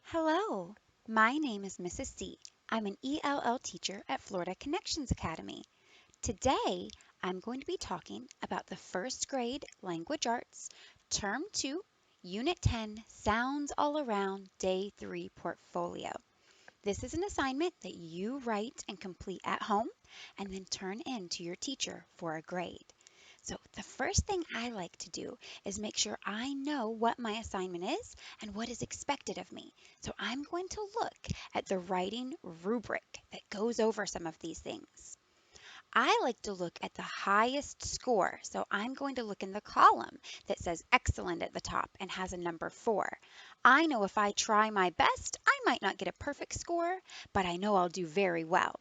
Hello, my name is Mrs. C. I'm an ELL teacher at Florida Connections Academy. Today, I'm going to be talking about the first grade language arts, term 2, unit 10, sounds all around, day 3 portfolio. This is an assignment that you write and complete at home and then turn in to your teacher for a grade. So the first thing I like to do is make sure I know what my assignment is and what is expected of me. So I'm going to look at the writing rubric that goes over some of these things. I like to look at the highest score, so I'm going to look in the column that says excellent at the top and has a number 4. I know if I try my best, I might not get a perfect score, but I know I'll do very well.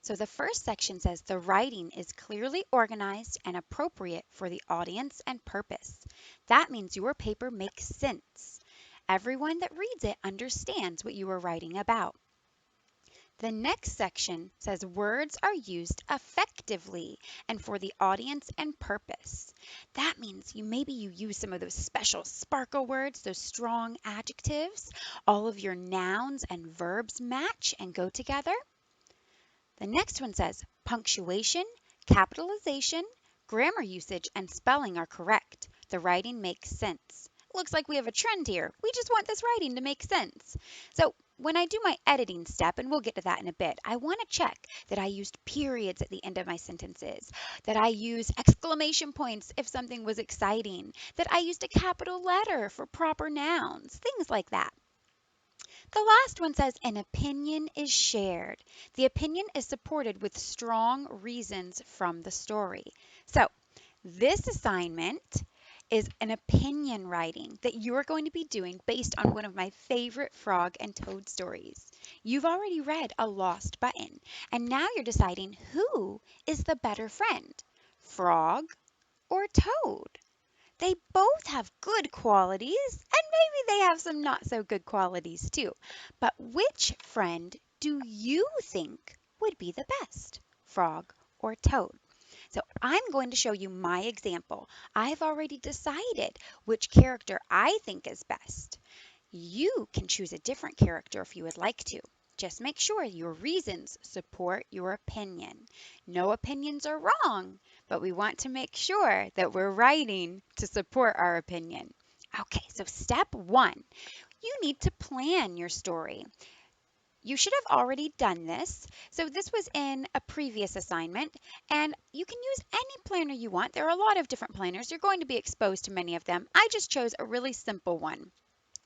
So the first section says the writing is clearly organized and appropriate for the audience and purpose. That means your paper makes sense. Everyone that reads it understands what you are writing about. The next section says words are used effectively and for the audience and purpose. That means maybe you use some of those special sparkle words, those strong adjectives. All of your nouns and verbs match and go together. The next one says punctuation, capitalization, grammar usage, and spelling are correct. The writing makes sense. Looks like we have a trend here. We just want this writing to make sense. So when I do my editing step, and we'll get to that in a bit, I want to check that I used periods at the end of my sentences, that I use exclamation points if something was exciting, that I used a capital letter for proper nouns, things like that. The last one says an opinion is shared. The opinion is supported with strong reasons from the story. So this assignment is an opinion writing that you're going to be doing based on one of my favorite frog and toad stories. You've already read A Lost Button, and now you're deciding who is the better friend, frog or toad. They both have good qualities, and maybe they have some not so good qualities too. But which friend do you think would be the best, frog or toad? So I'm going to show you my example. I've already decided which character I think is best. You can choose a different character if you would like to. Just make sure your reasons support your opinion. No opinions are wrong, but we want to make sure that we're writing to support our opinion. Okay, so step 1, you need to plan your story. You should have already done this. So this was in a previous assignment, and you can use any planner you want. There are a lot of different planners. You're going to be exposed to many of them. I just chose a really simple one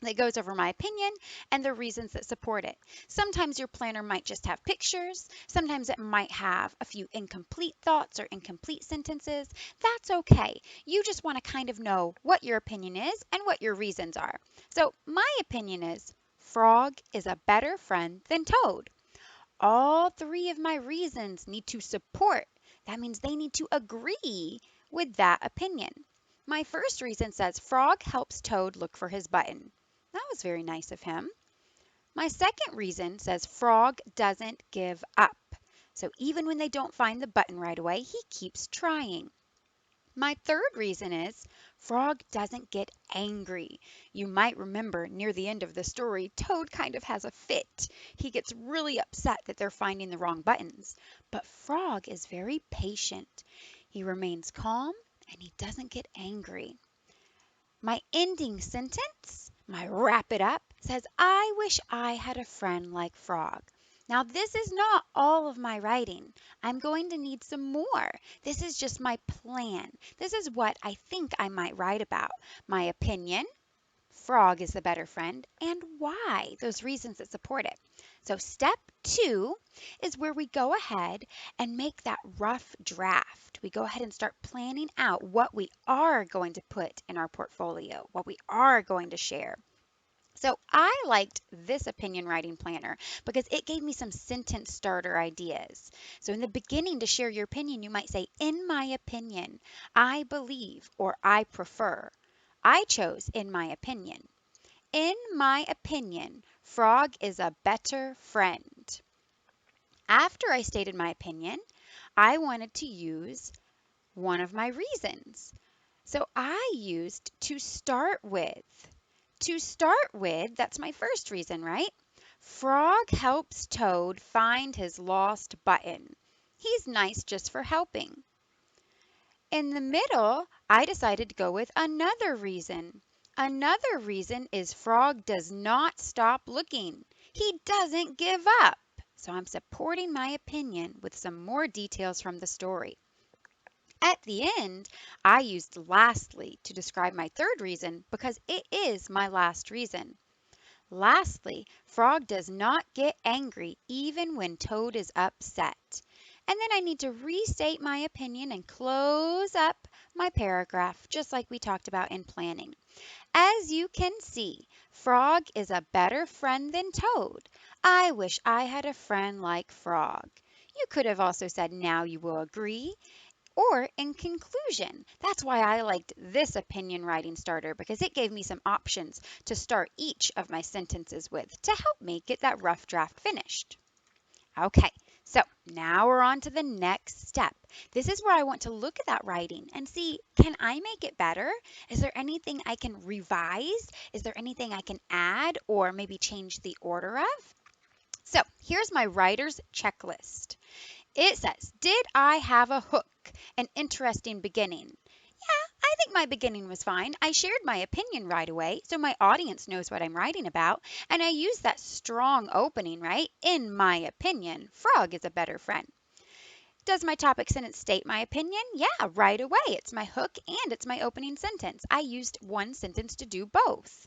that goes over my opinion and the reasons that support it. Sometimes your planner might just have pictures. Sometimes it might have a few incomplete thoughts or incomplete sentences. That's okay. You just want to kind of know what your opinion is and what your reasons are. So my opinion is frog is a better friend than toad. All 3 of my reasons need to support. That means they need to agree with that opinion. My first reason says frog helps toad look for his button. That was very nice of him. My second reason says frog doesn't give up. So even when they don't find the button right away, he keeps trying. My third reason is frog doesn't get angry. You might remember near the end of the story, Toad kind of has a fit. He gets really upset that they're finding the wrong buttons. But frog is very patient. He remains calm and he doesn't get angry. My ending sentence, my wrap it up, says, I wish I had a friend like Frog. Now, this is not all of my writing. I'm going to need some more. This is just my plan. This is what I think I might write about. My opinion, Frog is the better friend, and why, those reasons that support it. So step 2 is where we go ahead and make that rough draft. We go ahead and start planning out what we are going to put in our portfolio, what we are going to share. So I liked this opinion writing planner because it gave me some sentence starter ideas. So in the beginning, to share your opinion, you might say, in my opinion, I believe, or I prefer. I chose in my opinion. In my opinion, Frog is a better friend. After I stated my opinion, I wanted to use one of my reasons. So I used to start with. To start with, that's my first reason, right? Frog helps Toad find his lost button. He's nice just for helping. In the middle, I decided to go with another reason. Another reason is Frog does not stop looking. He doesn't give up. So I'm supporting my opinion with some more details from the story. At the end, I used lastly to describe my third reason because it is my last reason. Lastly, Frog does not get angry even when Toad is upset. And then I need to restate my opinion and close up my paragraph, just like we talked about in planning. As you can see, Frog is a better friend than Toad. I wish I had a friend like Frog. You could have also said, now you will agree, or in conclusion. That's why I liked this opinion writing starter because it gave me some options to start each of my sentences with to help me get that rough draft finished. Okay, so now we're on to the next step. This is where I want to look at that writing and see, can I make it better? Is there anything I can revise? Is there anything I can add or maybe change the order of? So here's my writer's checklist. It says, did I have a hook? An interesting beginning. Yeah, I think my beginning was fine. I shared my opinion right away, so my audience knows what I'm writing about, and I used that strong opening, right? In my opinion, Frog is a better friend. Does my topic sentence state my opinion? Yeah, right away. It's my hook and it's my opening sentence. I used one sentence to do both.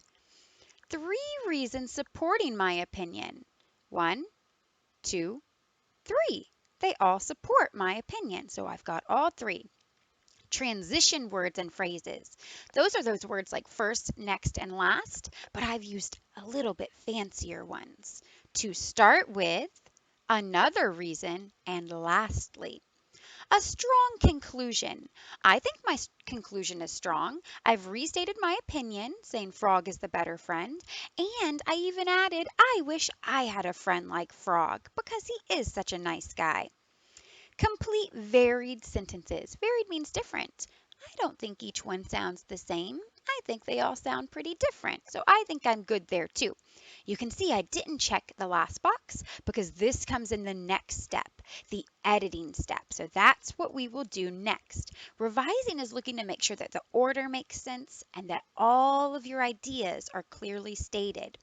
3 reasons supporting my opinion. 1, 2, 3. They all support my opinion, so I've got all 3. Transition words and phrases. Those are those words like first, next, and last, but I've used a little bit fancier ones. To start with, another reason, and lastly. A strong conclusion. I think my conclusion is strong. I've restated my opinion, saying Frog is the better friend, and I even added, I wish I had a friend like Frog because he is such a nice guy. Complete varied sentences. Varied means different. I don't think each one sounds the same. I think they all sound pretty different, so I think I'm good there too. You can see I didn't check the last box because this comes in the next step, the editing step. So that's what we will do next. Revising is looking to make sure that the order makes sense and that all of your ideas are clearly stated.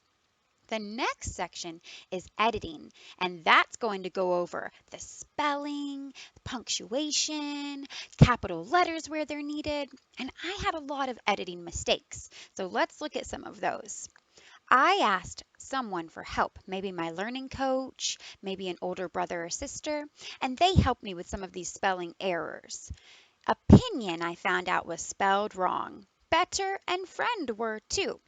The next section is editing, and that's going to go over the spelling, punctuation, capital letters where they're needed, and I had a lot of editing mistakes. So let's look at some of those. I asked someone for help, maybe my learning coach, maybe an older brother or sister, and they helped me with some of these spelling errors. Opinion, I found out, was spelled wrong. Better and friend were too.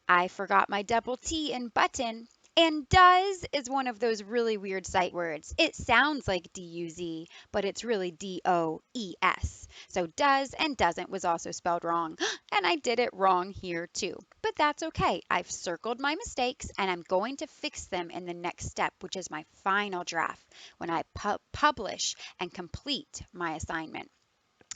I forgot my double T in button. And does is one of those really weird sight words. It sounds like D-U-Z, but it's really D-O-E-S. So does and doesn't was also spelled wrong. And I did it wrong here too. But that's okay. I've circled my mistakes and I'm going to fix them in the next step, which is my final draft when I publish and complete my assignment.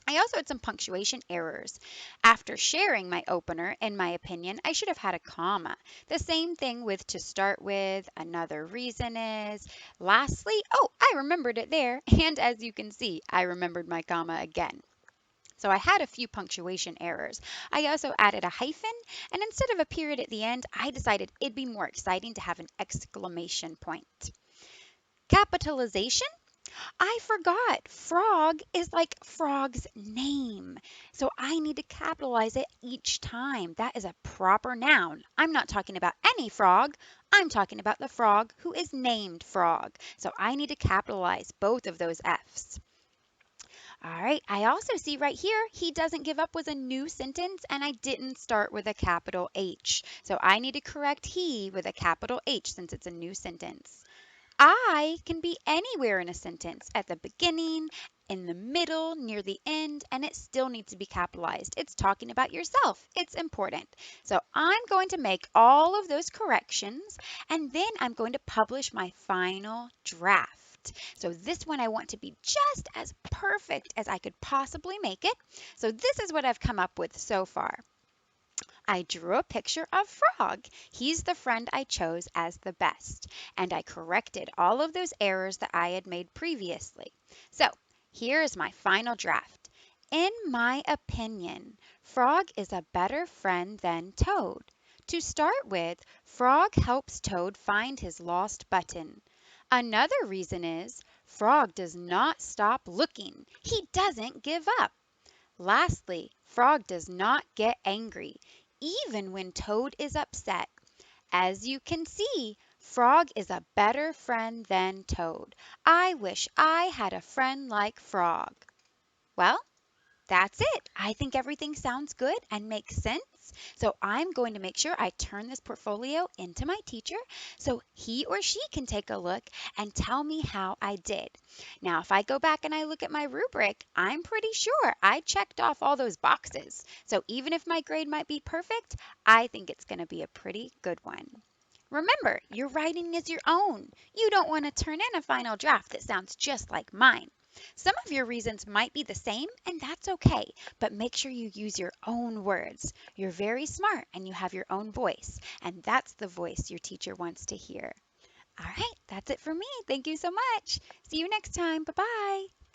I also had some punctuation errors. After sharing my opener, in my opinion, I should have had a comma. The same thing with to start with, another reason is. Lastly, oh, I remembered it there. And as you can see, I remembered my comma again. So I had a few punctuation errors. I also added a hyphen, and instead of a period at the end, I decided it'd be more exciting to have an exclamation point. Capitalization. I forgot. Frog is like Frog's name. So I need to capitalize it each time. That is a proper noun. I'm not talking about any frog. I'm talking about the frog who is named Frog. So I need to capitalize both of those F's. All right, I also see right here, he doesn't give up was a new sentence and I didn't start with a capital H. So I need to correct he with a capital H since it's a new sentence. I can be anywhere in a sentence, at the beginning, in the middle, near the end, and it still needs to be capitalized. It's talking about yourself. It's important. So I'm going to make all of those corrections, and then I'm going to publish my final draft. So this one I want to be just as perfect as I could possibly make it. So this is what I've come up with so far. I drew a picture of Frog. He's the friend I chose as the best. And I corrected all of those errors that I had made previously. So here is my final draft. In my opinion, Frog is a better friend than Toad. To start with, Frog helps Toad find his lost button. Another reason is Frog does not stop looking. He doesn't give up. Lastly, Frog does not get angry, even when Toad is upset. As you can see, Frog is a better friend than Toad. I wish I had a friend like Frog. Well, that's it. I think everything sounds good and makes sense. So I'm going to make sure I turn this portfolio into my teacher so he or she can take a look and tell me how I did. Now, if I go back and I look at my rubric, I'm pretty sure I checked off all those boxes. So even if my grade might be perfect, I think it's going to be a pretty good one. Remember, your writing is your own. You don't want to turn in a final draft that sounds just like mine. Some of your reasons might be the same, and that's okay, but make sure you use your own words. You're very smart and you have your own voice, and that's the voice your teacher wants to hear. All right, that's it for me. Thank you so much. See you next time. Bye bye.